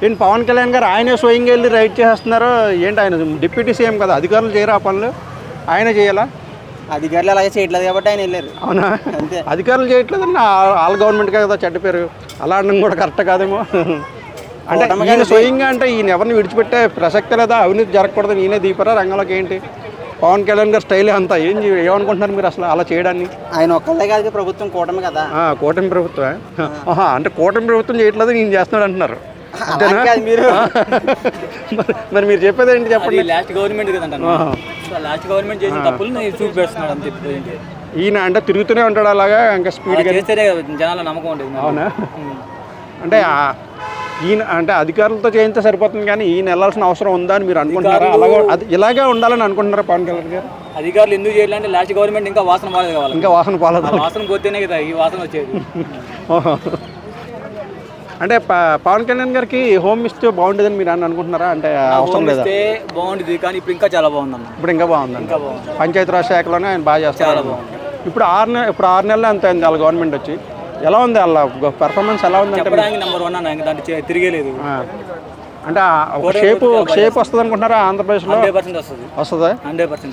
ఏంటి పవన్ కళ్యాణ్ గారు ఆయనే స్వయంగా వెళ్ళి రైడ్ చేస్తున్నారు ఏంటి? ఆయన డిప్యూటీ సీఎం కదా, అధికారులు చేయరా ఆ పనులు? ఆయనే చేయాలా? అధికారులు అలాగే చేయట్లేదు కాబట్టి ఆయన వెళ్ళారు. అవునా? అంతే. అధికారులు చేయట్లేదండి, వాళ్ళ గవర్నమెంట్కే కదా చెడ్డ పేరు. అలా అనడం కూడా కరెక్ట్ కాదేమో. అంటే ఈయన స్వయంగా అంటే ఈయన ఎవరిని విడిచిపెట్టే ప్రసక్తే లేదా, అవినీతి జరగకూడదు ఈయనే దీపరా రంగంలోకి. ఏంటి పవన్ కళ్యాణ్ గారు స్టైలే అంతా. ఏమనుకుంటున్నారు మీరు అసలు అలా చేయడాన్ని? ఆయన ఒక్కళ్ళే కాదు, ప్రభుత్వం కూటమి కదా. కూటమి ప్రభుత్వమే. అంటే కూటమి ప్రభుత్వం చేయట్లేదు, నేను చేస్తున్నాడు అంటున్నారు. అలా కాదు మీరు. మరి మీరు చెప్పేది ఏంటి చెప్పండి? లాస్ట్ గవర్నమెంట్ కదండి, లాస్ట్ గవర్నమెంట్ చేసిన తప్పులు చూపిస్తున్నాడు అంతే. ఈయన అంటే తిరుగుతూనే ఉంటాడు అలాగా, ఇంకా స్పీడ్గా చేస్తేనే జనాల నమ్మకం ఉండేది. అవునా? అంటే ఈయన అంటే అధికారులతో చేయిస్తే సరిపోతుంది కానీ ఈయన వెళ్ళాల్సిన అవసరం ఉందా అని మీరు అనుకుంటున్నారా? అలాగే ఇలాగే ఉండాలని అనుకుంటున్నారా పవన్ కళ్యాణ్ గారు? అధికారులు ఎందుకు చేయాలంటే లాస్ట్ గవర్నమెంట్ ఇంకా వాసన బాలేదు కావాలి. ఇంకా వాసన పోలేదు. వాసన పోతేనే కదా ఈ వాసన వచ్చేది. అంటే పవన్ కళ్యాణ్ గారికి హోమ్ ఇస్తే బాగుండేదని మీరు అనుకుంటున్నారా? అంటే అవసరం లేదా? బాగుంటుంది కానీ ఇప్పుడు ఇంకా చాలా బాగుందన్న. ఇప్పుడు ఇంకా బాగుందండి. పంచాయతీరాజ్ శాఖలోనే ఆయన బాగా చేస్తారు. ఇప్పుడు 6 నెలలు అంత అయింది వాళ్ళ గవర్నమెంట్ వచ్చి. ఎలా ఉంది వాళ్ళ పెర్ఫార్మెన్స్? ఎలా ఉంది అంటే నెంబర్ 1 అన్న, దాంట్లో తిరిగేలేదు. అంటే ఒక షేప్ వస్తుంది అనుకుంటున్నారా ఆంధ్రప్రదేశ్లో? 100% వస్తుంది. వస్తుందా? 100%.